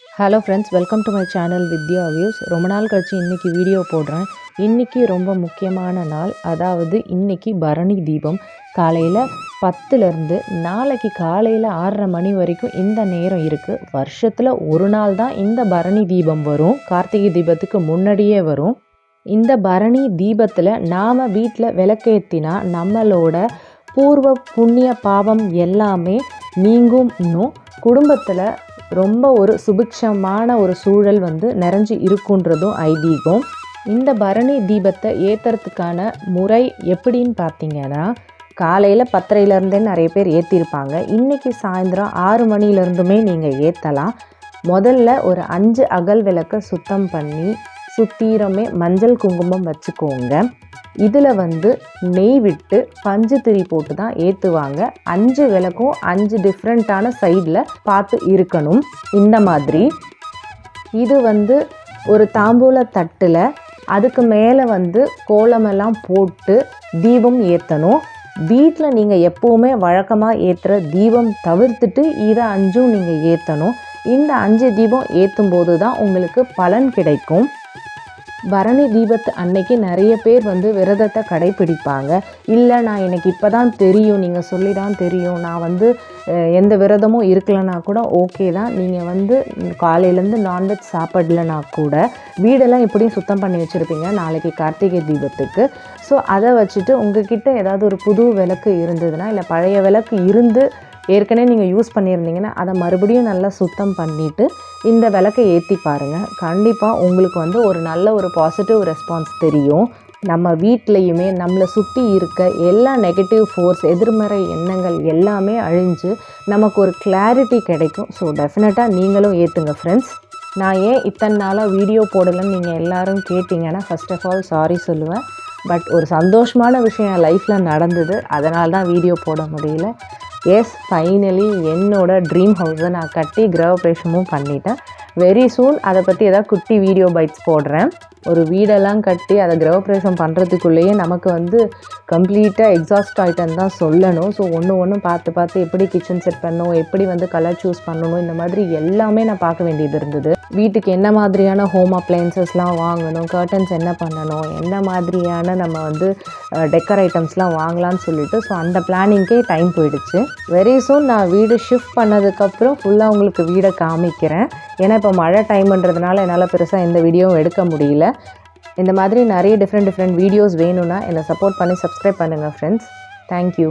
Hello friends, welcome to my channel Vidya views. ரொம்ப நாள் கழிச்சு இன்றைக்கி வீடியோ போடுறேன். இன்றைக்கி ரொம்ப முக்கியமான நாள். அதாவது இன்றைக்கி பரணி தீபம். காலையில் 10லேருந்து நாளைக்கு காலையில் 6:30 மணி வரைக்கும் இந்த நேரம் இருக்குது. வருஷத்தில் ஒரு நாள் தான் இந்த பரணி தீபம் வரும். கார்த்திகை தீபத்துக்கு முன்னாடியே வரும். இந்த பரணி தீபத்தில் நாம் வீட்டில் விளக்கேற்றினா நம்மளோட பூர்வ புண்ணிய பாவம் எல்லாமே நீங்கும்னும் குடும்பத்தில் ரொம்ப ஒரு சுபிக்ஷமான ஒரு சூழல் நிறைஞ்சு இருக்குன்றதும் ஐதீகம். இந்த பரணி தீபத்தை ஏற்றுறதுக்கான முறை எப்படின்னு பார்த்தீங்கன்னா, காலையில் 10:30லேருந்தே நிறைய பேர் ஏற்றிருப்பாங்க. இன்றைக்கி சாயந்தரம் 6 மணிலேருந்துமே நீங்கள் ஏற்றலாம். முதல்ல ஒரு 5 அகல் விளக்கை சுத்தம் பண்ணி சுத்தீரமே மஞ்சள் குங்குமம் வச்சுக்கோங்க. இதில் நெய் விட்டு பஞ்சு திரி போட்டு தான் ஏற்றுவாங்க. 5 விளக்கும் 5 டிஃப்ரெண்ட்டான சைடில் பார்த்து இருக்கணும். இந்த மாதிரி இது ஒரு தாம்பூல தட்டில் அதுக்கு மேலே கோலமெல்லாம் போட்டு தீபம் ஏற்றணும். வீட்டில் நீங்கள் எப்போவுமே வழக்கமாக ஏற்றுற தீபம் தவிர்த்துட்டு இதை 5ம் நீங்கள் ஏற்றணும். இந்த 5 தீபம் ஏற்றும் போது தான் உங்களுக்கு பலன் கிடைக்கும். பரணி தீபத்து அன்னைக்கு நிறைய பேர் விரதத்தை கடைப்பிடிப்பாங்க. இல்லை, நான் எனக்கு இப்போ தான் தெரியும், நீங்கள் சொல்லி தான் தெரியும், நான் எந்த விரதமும் இருக்கலைன்னா கூட ஓகே தான். நீங்கள் காலையிலேருந்து நான்வெஜ் சாப்பிடலனா கூட வீடெல்லாம் எப்படியும் சுத்தம் பண்ணி வச்சுருப்பீங்க நாளைக்கு கார்த்திகை தீபத்துக்கு. ஸோ அதை வச்சுட்டு உங்ககிட்ட ஏதாவது ஒரு புது விளக்கு இருந்ததுன்னா, இல்லை பழைய விளக்கு இருந்து ஏற்கனவே நீங்கள் யூஸ் பண்ணியிருந்தீங்கன்னா அதை மறுபடியும் நல்லா சுத்தம் பண்ணிவிட்டு இந்த விளக்கை ஏற்றி பாருங்கள். கண்டிப்பாக உங்களுக்கு ஒரு நல்ல ஒரு பாசிட்டிவ் ரெஸ்பான்ஸ் தெரியும். நம்ம வீட்லேயுமே நம்மளை சுற்றி இருக்க எல்லா நெகட்டிவ் ஃபோர்ஸ், எதிர்மறை எண்ணங்கள் எல்லாமே அழிஞ்சு நமக்கு ஒரு கிளாரிட்டி கிடைக்கும். ஸோ டெஃபினட்டாக நீங்களும் ஏற்றுங்க ஃப்ரெண்ட்ஸ். நான் ஏன் இத்தனை நாளாக வீடியோ போடலைன்னு நீங்கள் எல்லோரும் கேட்டிங்கன்னா, ஃபர்ஸ்ட் ஆஃப் ஆல் சாரி சொல்லுவேன். பட் ஒரு சந்தோஷமான விஷயம் என் லைஃப்பில் நடந்தது, அதனால தான் வீடியோ போட முடியல. எஸ், ஃபைனலி என்னோட ட்ரீம் ஹவுஸை நான் கட்டி கிரகப்பிரவேசமும் பண்ணிட்டேன். வெரி சூன் அதை பற்றி ஏதாவது குட்டி வீடியோ பைட்ஸ் போடுறேன். ஒரு வீடெல்லாம் கட்டி அதை கிரகப்பிரவேசம் பண்ணுறதுக்குள்ளேயே நமக்கு கம்ப்ளீட்டாக எக்ஸாஸ்ட் ஆகிட்டேன்னு தான் சொல்லணும். ஸோ ஒன்று பார்த்து எப்படி கிச்சன் செட் பண்ணணும், எப்படி கலர் சூஸ் பண்ணணும், இந்த மாதிரி எல்லாமே நான் பார்க்க வேண்டியது இருந்தது. வீட்டுக்கு என்ன மாதிரியான ஹோம் அப்ளையன்சஸ்லாம் வாங்கணும், கர்டன்ஸ் என்ன பண்ணணும், என்ன மாதிரியான நம்ம டெக்கர் ஐட்டம்ஸ்லாம் வாங்கலான்னு சொல்லிட்டு ஸோ அந்த பிளானிங்க்கே டைம் போயிடுச்சு. வெரி சூன் நான் வீடு ஷிஃப்ட் பண்ணதுக்கப்புறம் ஃபுல்லாக உங்களுக்கு வீடை காமிக்கிறேன். ஏன்னா இப்போ மழை டைம்ன்றதுனால என்னால் பெருசாக எந்த வீடியோவும் எடுக்க முடியல. இந்த மாதிரி நிறைய டிஃப்ரெண்ட் வீடியோஸ் வேணும்னா என்னை சப்போர்ட் பண்ணி சப்ஸ்கிரைப் பண்ணுங்கள் ஃப்ரெண்ட்ஸ். தேங்க்யூ.